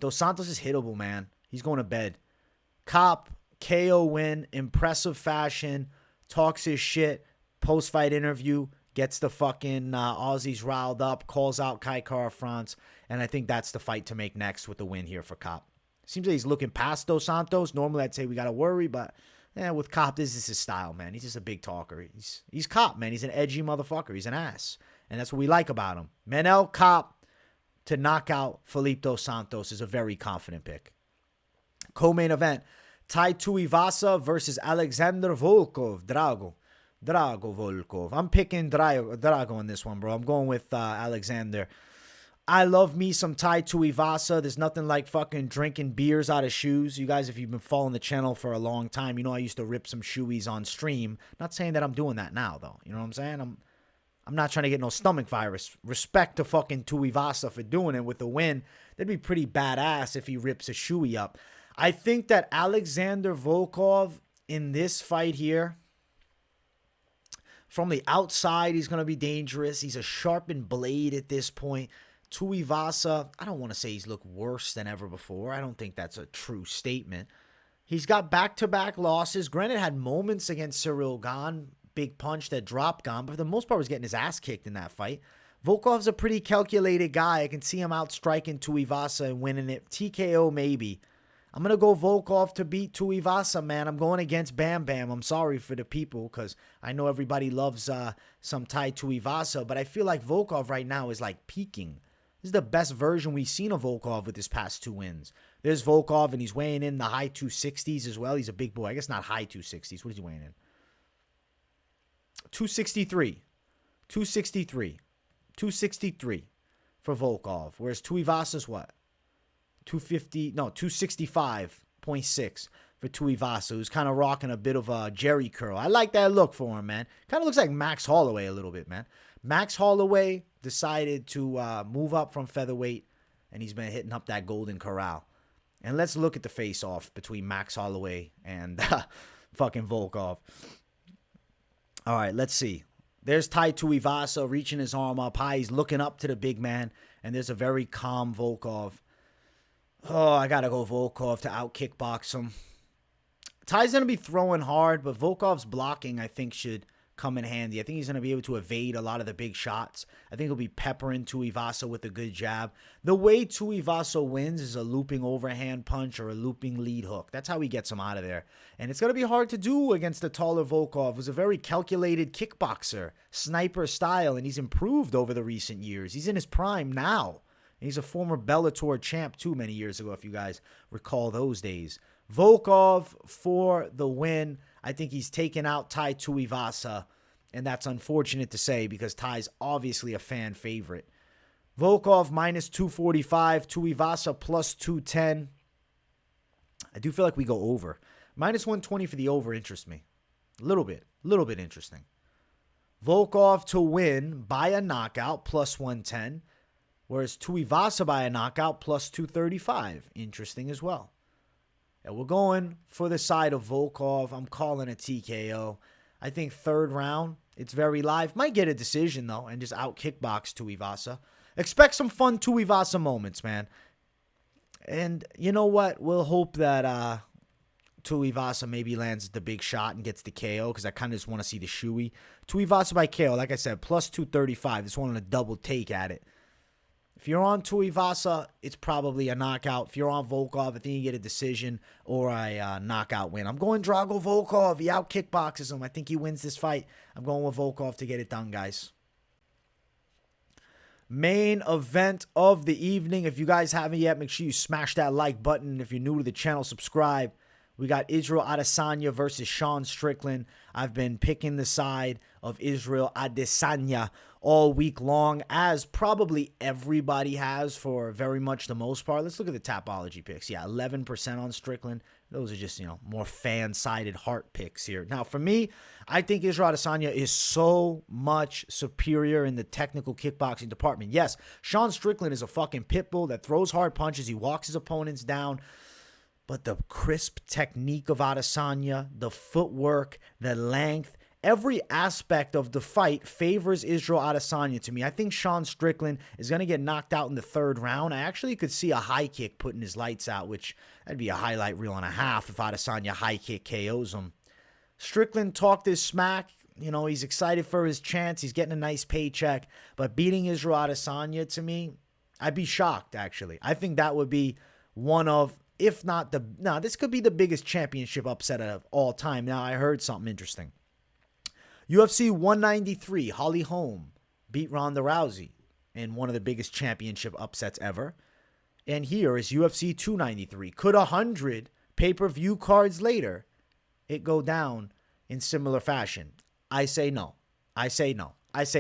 Dos Santos is hittable, man. He's going to bed. Kape, KO win, impressive fashion, talks his shit. Post-fight interview, gets the fucking Aussies riled up, calls out Haqparast, and I think that's the fight to make next with the win here for Kape. Seems like he's looking past Dos Santos. Normally I'd say we got to worry, but with Kape, this is his style, man. He's just a big talker. He's Kape, man. He's an edgy motherfucker. He's an ass, and that's what we like about him. Manel Kape to knock out Felipe dos Santos is a very confident pick. Co-main event, Tuivasa versus Alexander Volkov, Drago Volkov. I'm picking Drago in this one, bro. I'm going with Alexander. I love me some Tuivasa. There's nothing like fucking drinking beers out of shoes. You guys, if you've been following the channel for a long time, you know I used to rip some shoeies on stream. Not saying that I'm doing that now, though. You know what I'm saying? I'm not trying to get no stomach virus. Respect to fucking Tuivasa for doing it with the win. That'd be pretty badass if he rips a shoey up. I think that Alexander Volkov in this fight here, from the outside, he's going to be dangerous. He's a sharpened blade at this point. Tuivasa, I don't want to say he's looked worse than ever before. I don't think that's a true statement. He's got back-to-back losses. Granted, had moments against Cyril Gane. Big punch that dropped Gane, but for the most part was getting his ass kicked in that fight. Volkov's a pretty calculated guy. I can see him out striking Tuivasa and winning it. TKO maybe. I'm going to go Volkov to beat Tuivasa, man. I'm going against Bam Bam. I'm sorry for the people because I know everybody loves some Thai Tuivasa, but I feel like Volkov right now is like peaking. This is the best version we've seen of Volkov with his past 2 wins. There's Volkov, and he's weighing in the high 260s as well. He's a big boy. I guess not high 260s. What is he weighing in? 263. 263. 263 for Volkov. Whereas Tuivasa's what? 250, no, 265.6 for Tuivasa, who's kind of rocking a bit of a Jerry curl. I like that look for him, man. Kind of looks like Max Holloway a little bit, man. Max Holloway decided to move up from featherweight, and he's been hitting up that Golden Corral. And let's look at the face-off between Max Holloway and fucking Volkov. All right, let's see. There's Tai Tuivasa reaching his arm up high. He's looking up to the big man, and there's a very calm Volkov. Oh, I got to go Volkov to out-kickbox him. Ty's going to be throwing hard, but Volkov's blocking, I think, should come in handy. I think he's going to be able to evade a lot of the big shots. I think he'll be peppering Tuivasa with a good jab. The way Tuivasa wins is a looping overhand punch or a looping lead hook. That's how he gets him out of there. And it's going to be hard to do against the taller Volkov, who's a very calculated kickboxer, sniper style, and he's improved over the recent years. He's in his prime now. He's a former Bellator champ too many years ago, if you guys recall those days. Volkov for the win. I think he's taken out Tai Tuivasa, and that's unfortunate to say because Ty's obviously a fan favorite. Volkov minus 245, Tuivasa plus 210. I do feel like we go over. Minus 120 for the over interests me. A little bit interesting. Volkov to win by a knockout plus 110, whereas Tuivasa by a knockout plus 235. Interesting as well. And we're going for the side of Volkov. I'm calling a TKO. I think third round, it's very live. Might get a decision, though, and just out-kickbox Tuivasa. Expect some fun Tuivasa moments, man. And you know what? We'll hope that Tuivasa maybe lands the big shot and gets the KO, because I kind of just want to see the shoey. Tuivasa by KO, like I said, plus 235. Just wanting a double take at it. If you're on Tuivasa, it's probably a knockout. If you're on Volkov, I think you get a decision or a knockout win. I'm going Drago Volkov. He out-kickboxes him. I think he wins this fight. I'm going with Volkov to get it done, guys. Main event of the evening. If you guys haven't yet, make sure you smash that like button. If you're new to the channel, subscribe. We got Israel Adesanya versus Sean Strickland. I've been picking the side of Israel Adesanya all week long, as probably everybody has for very much the most part. Let's look at the Tapology picks. Yeah, 11% on Strickland. Those are just, more fan-sided heart picks here. Now, for me, I think Israel Adesanya is so much superior in the technical kickboxing department. Yes, Sean Strickland is a fucking pit bull that throws hard punches. He walks his opponents down. But the crisp technique of Adesanya, the footwork, the length, every aspect of the fight favors Israel Adesanya to me. I think Sean Strickland is going to get knocked out in the third round. I actually could see a high kick putting his lights out, which that'd be a highlight reel and a half if Adesanya high kick KOs him. Strickland talked his smack. He's excited for his chance. He's getting a nice paycheck. But beating Israel Adesanya, to me, I'd be shocked, actually. I think that would be one of, if not this could be the biggest championship upset of all time. Now, I heard something interesting. UFC 193, Holly Holm beat Ronda Rousey in one of the biggest championship upsets ever. And here is UFC 293. Could 100 pay-per-view cards later it go down in similar fashion? I say no. I say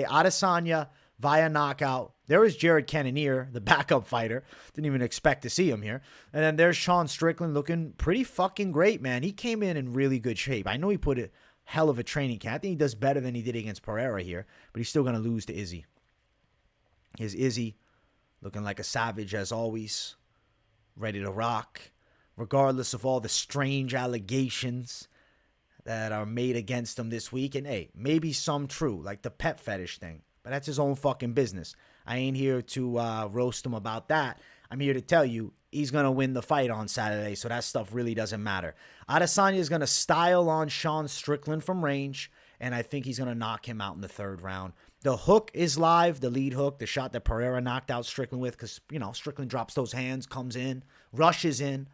Adesanya via knockout. There is Jared Cannonier, the backup fighter. Didn't even expect to see him here. And then there's Sean Strickland looking pretty fucking great, man. He came in really good shape. I know he put hell of a training camp. I think he does better than he did against Pereira here, but he's still going to lose to Izzy. Here's Izzy looking like a savage as always, ready to rock, regardless of all the strange allegations that are made against him this week. And hey, maybe some true, like the pet fetish thing, but that's his own fucking business. I ain't here to roast him about that. I'm here to tell you he's going to win the fight on Saturday, so that stuff really doesn't matter. Adesanya is going to style on Sean Strickland from range, and I think he's going to knock him out in the third round. The hook is live, the lead hook, the shot that Pereira knocked out Strickland with, because, Strickland drops those hands, comes in, rushes in.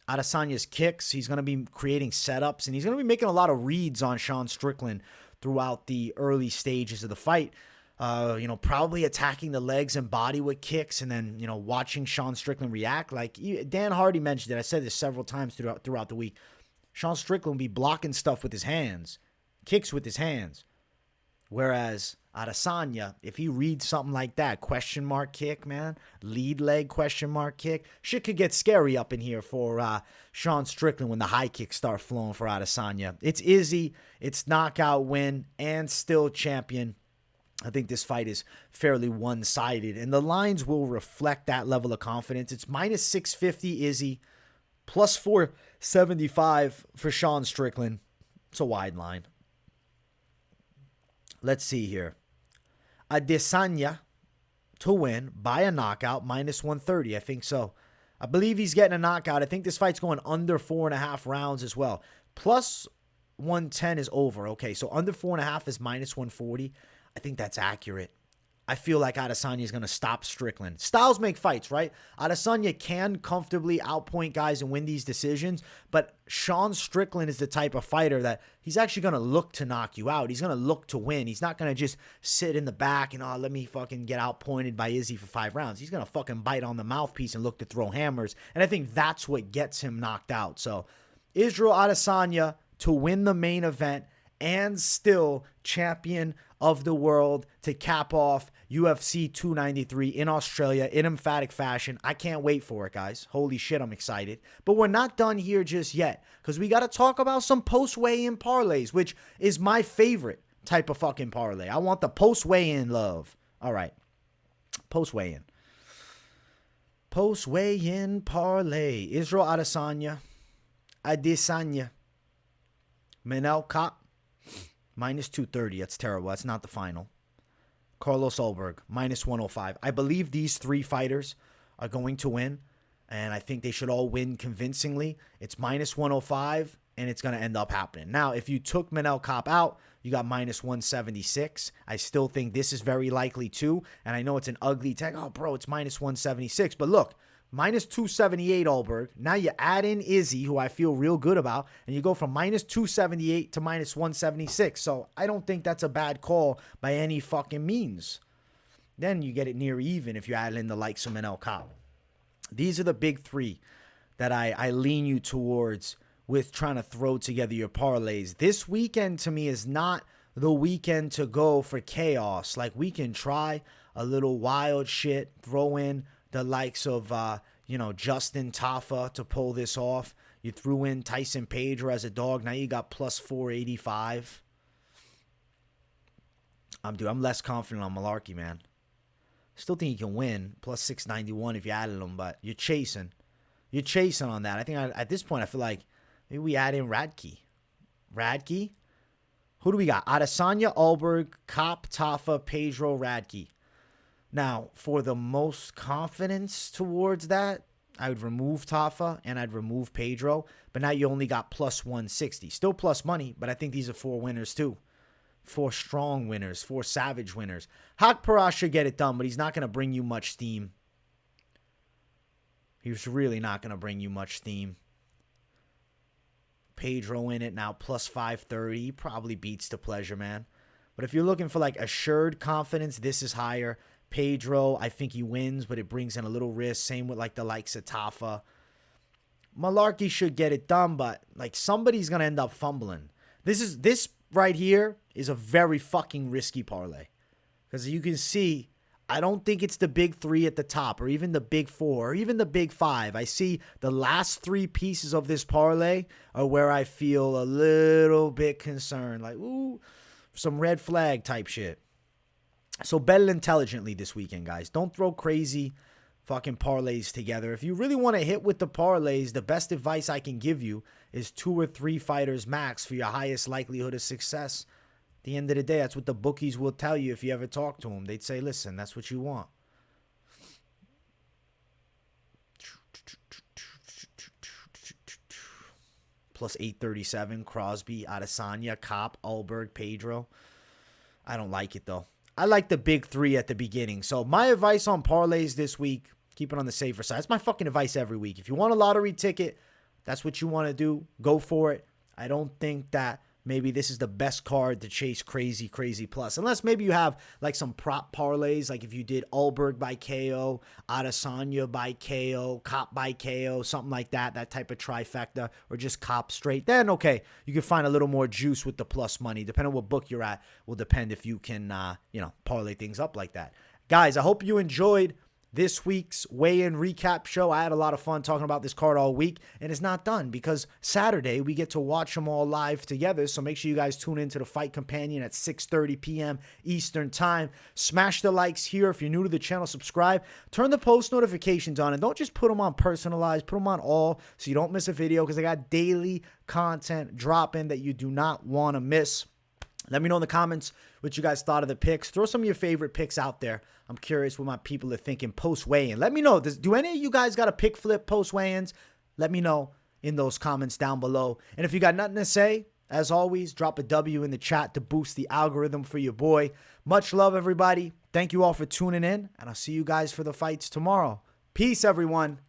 Adesanya's kicks, he's going to be creating setups, and he's going to be making a lot of reads on Sean Strickland throughout the early stages of the fight. Probably attacking the legs and body with kicks, and then, watching Sean Strickland react. Like Dan Hardy mentioned it. I said this several times throughout the week. Sean Strickland will be blocking stuff with his hands, kicks with his hands. Whereas Adesanya, if he reads something like that, question mark kick, man, lead leg question mark kick, shit could get scary up in here for Sean Strickland when the high kicks start flowing for Adesanya. It's Izzy, it's knockout win, and still champion. I think this fight is fairly one-sided, and the lines will reflect that level of confidence. It's minus 650 Izzy, plus 475 for Sean Strickland. It's a wide line. Let's see here. Adesanya to win by a knockout, minus 130. I think so. I believe he's getting a knockout. I think this fight's going under 4.5 rounds as well. Plus 110 is over. Okay, so under 4.5 is minus 140. I think that's accurate. I feel like Adesanya is going to stop Strickland. Styles make fights, right? Adesanya can comfortably outpoint guys and win these decisions, but Sean Strickland is the type of fighter that he's actually going to look to knock you out. He's going to look to win. He's not going to just sit in the back and, let me fucking get outpointed by Izzy for 5 rounds. He's going to fucking bite on the mouthpiece and look to throw hammers, and I think that's what gets him knocked out. So Israel Adesanya to win the main event and still champion of the world to cap off UFC 293 in Australia in emphatic fashion. I can't wait for it, guys. Holy shit, I'm excited. But we're not done here just yet, because we got to talk about some post-weigh-in parlays, which is my favorite type of fucking parlay. I want the post-weigh-in love. All right. Post-weigh-in. Post-weigh-in parlay. Israel Adesanya. Manel Kape. Minus 230. That's terrible. That's not the final. Carlos Ulberg, minus 105. I believe these 3 fighters are going to win, and I think they should all win convincingly. It's minus 105, and it's going to end up happening. Now, if you took Manel Kape out, you got minus 176. I still think this is very likely too, and I know it's an ugly tag. Oh, bro, it's minus 176. But look, minus 278 Ulberg. Now you add in Izzy, who I feel real good about, and you go from minus 278 to minus 176. So I don't think that's a bad call by any fucking means. Then you get it near even if you add in the likes of Manel Kape. These are the big 3 that I lean you towards with trying to throw together your parlays. This weekend to me is not the weekend to go for chaos. Like, we can try a little wild shit, throw in the likes of, Justin Tafa to pull this off. You threw in Tyson Pedro as a dog. Now you got plus 485. I'm less confident on Mullarkey, man. Still think he can win. Plus 691 if you added him, but you're chasing. You're chasing on that. I think at this point, I feel like maybe we add in Radtke. Radtke? Who do we got? Adesanya, Ulberg, Kape, Tafa, Pedro, Radtke. Now, for the most confidence towards that, I would remove Tafa and I'd remove Pedro. But now you only got plus 160. Still plus money, but I think these are 4 winners too. 4 strong winners, 4 savage winners. Haqparast should get it done, but he's not going to bring you much steam. He's really not going to bring you much steam. Pedro in it now, plus 530. He probably beats the pleasure, man. But if you're looking for like assured confidence, this is higher. Pedro, I think he wins, but it brings in a little risk. Same with like the likes of Tafa. Mullarkey should get it done, but like somebody's going to end up fumbling. This right here is a very fucking risky parlay. Because you can see I don't think it's the big three at the top or even the big four or even the big five. I see the last three pieces of this parlay are where I feel a little bit concerned. Like, ooh, some red flag type shit. So bet it intelligently this weekend, guys. Don't throw crazy fucking parlays together. If you really want to hit with the parlays, the best advice I can give you is 2 or 3 fighters max for your highest likelihood of success. At the end of the day, that's what the bookies will tell you if you ever talk to them. They'd say, listen, that's what you want. Plus 837, Crosbie, Adesanya, Kape, Ulberg, Pedro. I don't like it, though. I like the big three at the beginning. So my advice on parlays this week, keep it on the safer side. It's my fucking advice every week. If you want a lottery ticket, that's what you want to do. Go for it. I don't think that maybe this is the best card to chase crazy plus. Unless maybe you have like some prop parlays, like if you did Ulberg by KO, Adesanya by KO, Kape by KO, something like that, that type of trifecta, or just Kape straight. Then, okay, you can find a little more juice with the plus money. Depending on what book you're at will depend if you can, parlay things up like that. Guys, I hope you enjoyed this week's weigh-in recap show. I had a lot of fun talking about this card all week, and it's not done because Saturday we get to watch them all live together. So make sure you guys tune into the Fight Companion at 6:30 p.m. Eastern Time. Smash the likes here. If you're new to the channel, subscribe. Turn the post notifications on, and don't just put them on personalized. Put them on all so you don't miss a video because I got daily content dropping that you do not want to miss. Let me know in the comments what you guys thought of the picks. Throw some of your favorite picks out there. I'm curious what my people are thinking post-weigh-in. Let me know. Do any of you guys got a pick flip post-weigh-ins? Let me know in those comments down below. And if you got nothing to say, as always, drop a W in the chat to boost the algorithm for your boy. Much love, everybody. Thank you all for tuning in, and I'll see you guys for the fights tomorrow. Peace, everyone.